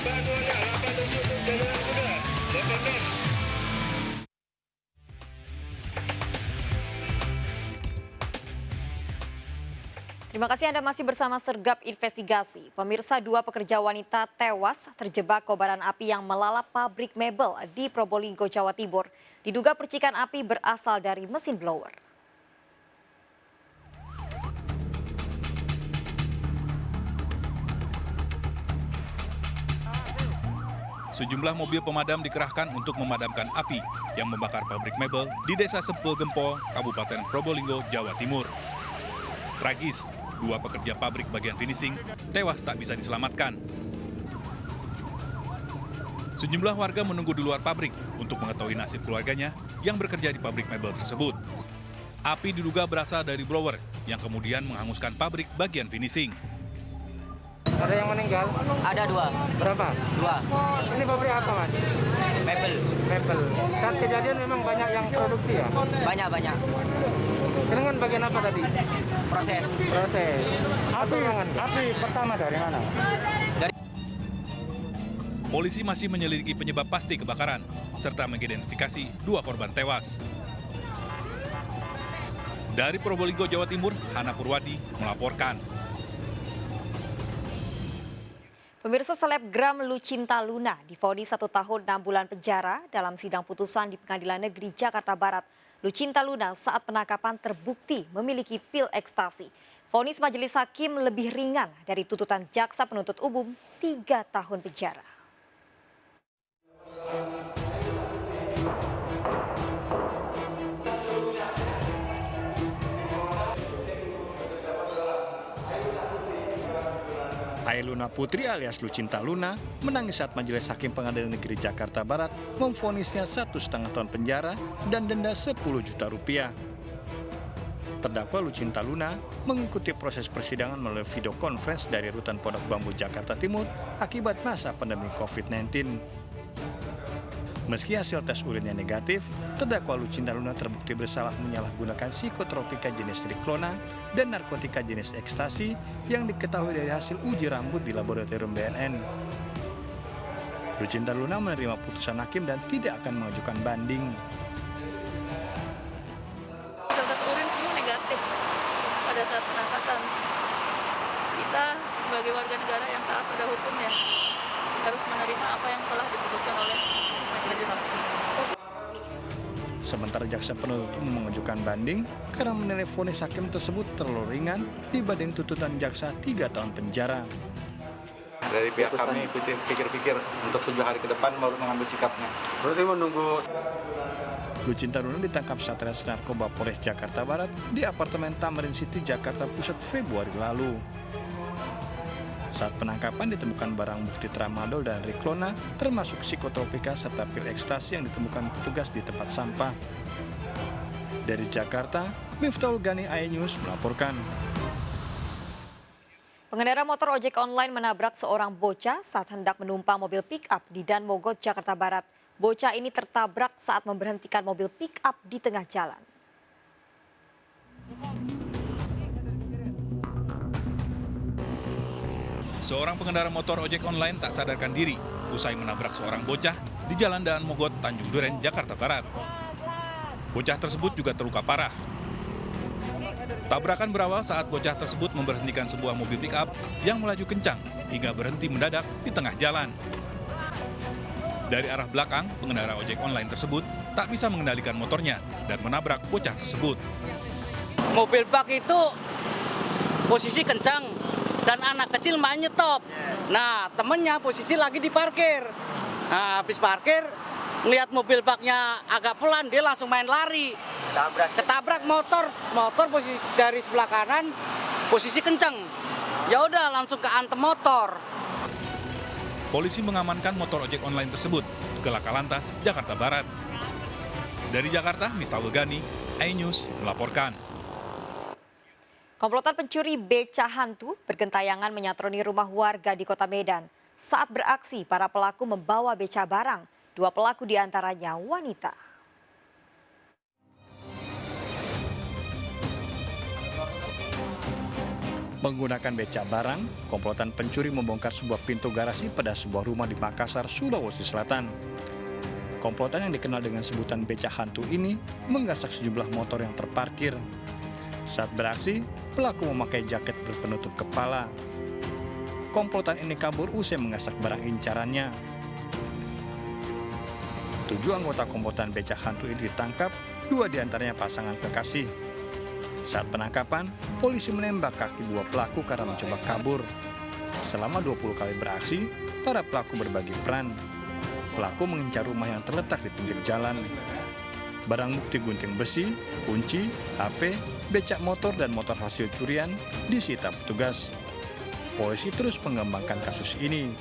Terima kasih Anda masih bersama Sergap Investigasi. Pemirsa, 2 pekerja wanita tewas terjebak kobaran api yang melalap pabrik mebel di Probolinggo, Jawa Timur. Diduga percikan api berasal dari mesin blower. Sejumlah mobil pemadam dikerahkan untuk memadamkan api yang membakar pabrik mebel di Desa Sempul Gempol, Kabupaten Probolinggo, Jawa Timur. Tragis, 2 pekerja pabrik bagian finishing tewas tak bisa diselamatkan. Sejumlah warga menunggu di luar pabrik untuk mengetahui nasib keluarganya yang bekerja di pabrik mebel tersebut. Api diduga berasal dari blower yang kemudian menghanguskan pabrik bagian finishing. Ada yang meninggal? Ada 2. Berapa? 2. Ini pabrik apa, Mas? Mebel. Mebel. Saat kejadian memang banyak yang produksi ya? Banyak. Ini kan bagian apa tadi? Proses. Api pertama dari mana? Polisi masih menyelidiki penyebab pasti kebakaran serta mengidentifikasi 2 korban tewas. Dari Probolinggo, Jawa Timur, Hana Purwadi melaporkan. Pemirsa, selebgram Lucinta Luna divonis 1 tahun 6 bulan penjara dalam sidang putusan di Pengadilan Negeri Jakarta Barat. Lucinta Luna saat penangkapan terbukti memiliki pil ekstasi. Vonis majelis hakim lebih ringan dari tuntutan jaksa penuntut umum 3 tahun penjara. Ailuna Putri alias Lucinta Luna menangis saat majelis hakim Pengadilan Negeri Jakarta Barat memvonisnya 1,5 tahun penjara dan denda 10 juta rupiah. Terdakwa Lucinta Luna mengikuti proses persidangan melalui video conference dari Rutan Pondok Bambu, Jakarta Timur akibat masa pandemi COVID-19. Meski hasil tes urinnya negatif, terdakwa Lucinta Luna terbukti bersalah menyalahgunakan psikotropika jenis Riklona dan narkotika jenis ekstasi yang diketahui dari hasil uji rambut di laboratorium BNN. Lucinta Luna menerima putusan hakim dan tidak akan mengajukan banding. Hasil tes urin semua negatif pada saat penangkapan. Kita sebagai warga negara yang taat pada hukumnya harus menerima apa yang telah diputuskan oleh majelis hakim. Sementara jaksa penuntut umum mengajukan banding karena menilai vonis hakim tersebut terlalu ringan dibanding tuntutan jaksa 3 tahun penjara. Dari pihak kami pikir-pikir untuk 7 hari ke depan baru mengambil sikapnya. Berarti menunggu. Lucinta Luna ditangkap Satres Narkoba Polres Jakarta Barat di apartemen Tamrin City, Jakarta Pusat Februari lalu. Saat penangkapan ditemukan barang bukti tramadol dan Riklona, termasuk psikotropika serta pil ekstasi yang ditemukan petugas di tempat sampah. Dari Jakarta, Miftahul Gani, iNews melaporkan. Pengendara motor ojek online menabrak seorang bocah saat hendak menumpang mobil pick-up di Dan Mogot, Jakarta Barat. Bocah ini tertabrak saat memberhentikan mobil pick-up di tengah jalan. Seorang pengendara motor ojek online tak sadarkan diri usai menabrak seorang bocah di Jalan Daan Mogot, Tanjung Duren, Jakarta Barat. Bocah tersebut juga terluka parah. Tabrakan berawal saat bocah tersebut memberhentikan sebuah mobil pick-up yang melaju kencang hingga berhenti mendadak di tengah jalan. Dari arah belakang, pengendara ojek online tersebut tak bisa mengendalikan motornya dan menabrak bocah tersebut. Mobil bak itu posisi kencang dan anak kecil main nyetop. Nah, temennya posisi lagi di parkir. Nah, habis parkir, ngelihat mobil baknya agak pelan, dia langsung main lari. Ketabrak motor posisi dari sebelah kanan, posisi kencang. Ya udah langsung ke antem motor. Polisi mengamankan motor ojek online tersebut ke Laka Lantas, Jakarta Barat. Dari Jakarta, Miftahul Gani, iNews melaporkan. Komplotan pencuri beca hantu bergentayangan menyatroni rumah warga di Kota Medan. Saat beraksi, para pelaku membawa beca barang. 2 pelaku diantaranya wanita. Menggunakan becak barang, komplotan pencuri membongkar sebuah pintu garasi pada sebuah rumah di Makassar, Sulawesi Selatan. Komplotan yang dikenal dengan sebutan becak hantu ini menggasak sejumlah motor yang terparkir. Saat beraksi, pelaku memakai jaket berpenutup kepala. Komplotan ini kabur usai menggasak barang incarannya. 7 anggota komplotan becak hantu ini ditangkap, 2 diantaranya pasangan kekasih. Saat penangkapan, polisi menembak kaki 2 pelaku karena mencoba kabur. Selama 20 kali beraksi, para pelaku berbagi peran. Pelaku mengincar rumah yang terletak di pinggir jalan. Barang bukti gunting besi, kunci, HP, becak motor, dan motor hasil curian disita petugas. Polisi terus mengembangkan kasus ini.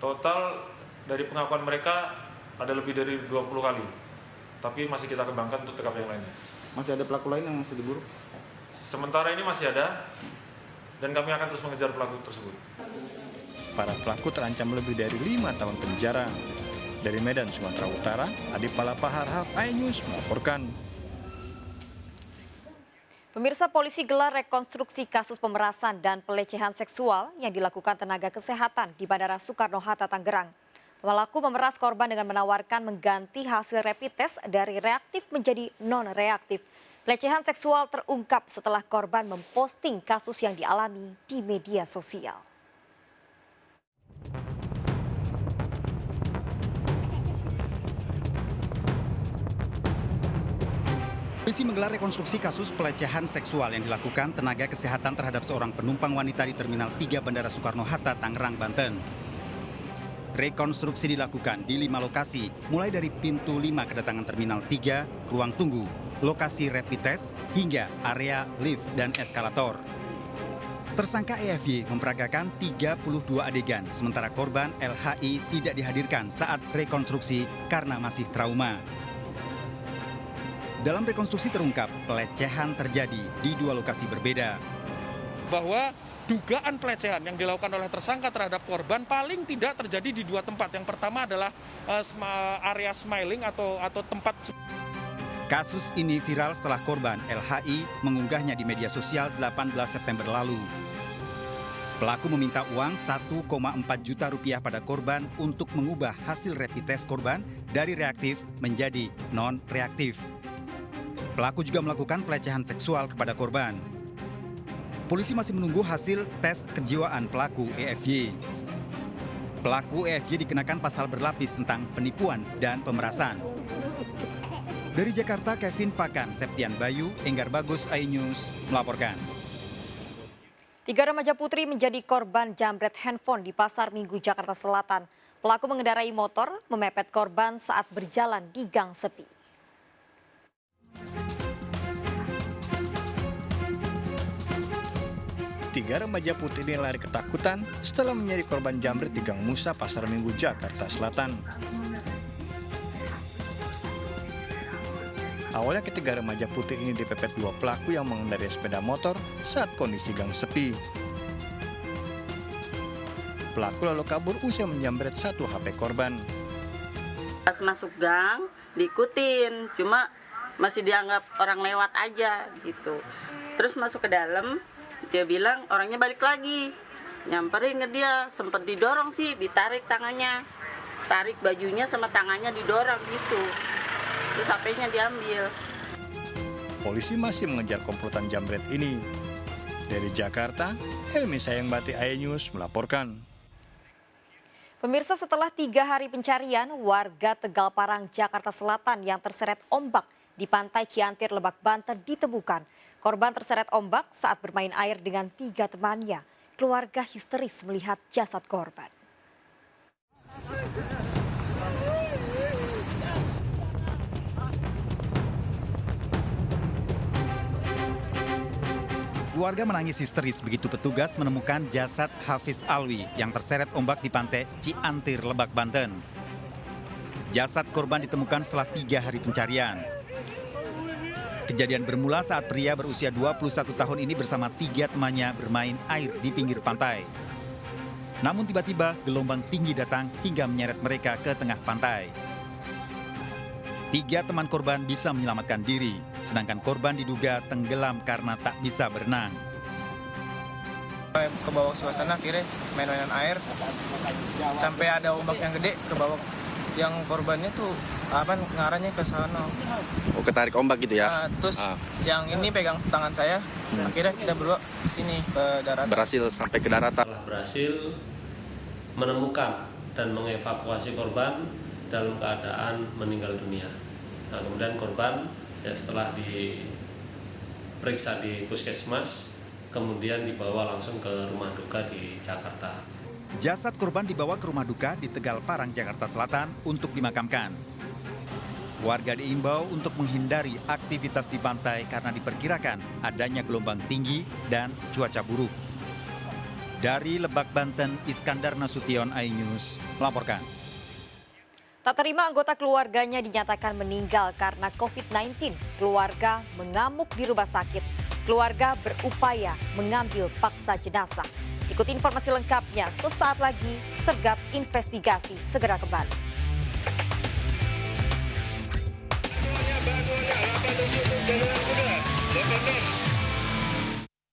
Total dari pengakuan mereka ada lebih dari 20 kali, tapi masih kita kembangkan untuk TKP yang lainnya. Masih ada pelaku lain yang masih diburu? Sementara ini masih ada, dan kami akan terus mengejar pelaku tersebut. Para pelaku terancam lebih dari 5 tahun penjara. Dari Medan, Sumatera Utara, Adi Palapaharhaf, iNews melaporkan. Pemirsa, polisi gelar rekonstruksi kasus pemerasan dan pelecehan seksual yang dilakukan tenaga kesehatan di Bandara Soekarno-Hatta, Tangerang. Pelaku memeras korban dengan menawarkan mengganti hasil rapid test dari reaktif menjadi non-reaktif. Pelecehan seksual terungkap setelah korban memposting kasus yang dialami di media sosial. Polisi menggelar rekonstruksi kasus pelecehan seksual yang dilakukan tenaga kesehatan terhadap seorang penumpang wanita di Terminal 3 Bandara Soekarno-Hatta, Tangerang, Banten. Rekonstruksi dilakukan di 5 lokasi, mulai dari pintu 5 kedatangan Terminal 3, ruang tunggu, lokasi rapid test, hingga area lift dan eskalator. Tersangka EFY memperagakan 32 adegan, sementara korban LHI tidak dihadirkan saat rekonstruksi karena masih trauma. Dalam rekonstruksi terungkap, pelecehan terjadi di 2 lokasi berbeda. Bahwa dugaan pelecehan yang dilakukan oleh tersangka terhadap korban paling tidak terjadi di 2 tempat. Yang pertama adalah area smiling atau tempat. Kasus ini viral setelah korban LHI mengunggahnya di media sosial 18 September lalu. Pelaku meminta uang 1,4 juta rupiah pada korban untuk mengubah hasil rapid test korban dari reaktif menjadi non-reaktif. Pelaku juga melakukan pelecehan seksual kepada korban. Polisi masih menunggu hasil tes kejiwaan pelaku EFY. Pelaku EFY dikenakan pasal berlapis tentang penipuan dan pemerasan. Dari Jakarta, Kevin Pakan, Septian Bayu, Enggar Bagus, iNews melaporkan. 3 remaja putri menjadi korban jambret handphone di Pasar Minggu, Jakarta Selatan. Pelaku mengendarai motor, memepet korban saat berjalan di gang sepi. Tiga remaja putih ini lari ketakutan setelah menjadi korban jambret di Gang Musa, Pasar Minggu, Jakarta Selatan. Awalnya ketiga remaja putih ini dipepet 2 pelaku yang mengendarai sepeda motor saat kondisi gang sepi. Pelaku lalu kabur usai menjambret 1 HP korban. Pas masuk gang, diikutin, cuma masih dianggap orang lewat aja gitu. Terus masuk ke dalam, dia bilang orangnya balik lagi, nyamperin ke dia, sempat didorong sih, ditarik tangannya, tarik bajunya sama tangannya didorong gitu, terus HP-nya diambil. Polisi masih mengejar komplotan jambret ini. Dari Jakarta, Helmi Sayangbati, iNews melaporkan. Pemirsa, setelah 3 hari pencarian, warga Tegal Parang, Jakarta Selatan yang terseret ombak di pantai Ciantir, Lebak, Banten ditemukan. Korban terseret ombak saat bermain air dengan 3 temannya. Keluarga histeris melihat jasad korban. Keluarga menangis histeris begitu petugas menemukan jasad Hafiz Alwi yang terseret ombak di pantai Ciantir, Lebak, Banten. Jasad korban ditemukan setelah 3 hari pencarian. Kejadian bermula saat pria berusia 21 tahun ini bersama 3 temannya bermain air di pinggir pantai. Namun tiba-tiba gelombang tinggi datang hingga menyeret mereka ke tengah pantai. 3 teman korban bisa menyelamatkan diri, sedangkan korban diduga tenggelam karena tak bisa berenang. Ke bawah suasana, akhirnya main-mainan air sampai ada ombak yang gede ke bawah. Yang korbannya tuh ngarahnya ke sana. Oh, ketarik ombak gitu ya? Terus yang ini pegang tangan saya, akhirnya kita berdua ke sini ke daratan. Berhasil sampai ke daratan. Telah berhasil menemukan dan mengevakuasi korban dalam keadaan meninggal dunia. Nah, kemudian korban ya setelah diperiksa di puskesmas, kemudian dibawa langsung ke rumah duka di Jakarta. Jasad korban dibawa ke rumah duka di Tegal Parang, Jakarta Selatan untuk dimakamkan. Warga diimbau untuk menghindari aktivitas di pantai karena diperkirakan adanya gelombang tinggi dan cuaca buruk. Dari Lebak, Banten, Iskandar Nasution, iNews melaporkan. Tak terima anggota keluarganya dinyatakan meninggal karena COVID-19. Keluarga mengamuk di rumah sakit. Keluarga berupaya mengambil paksa jenazah. Ikuti informasi lengkapnya sesaat lagi. Sergap Investigasi segera kembali.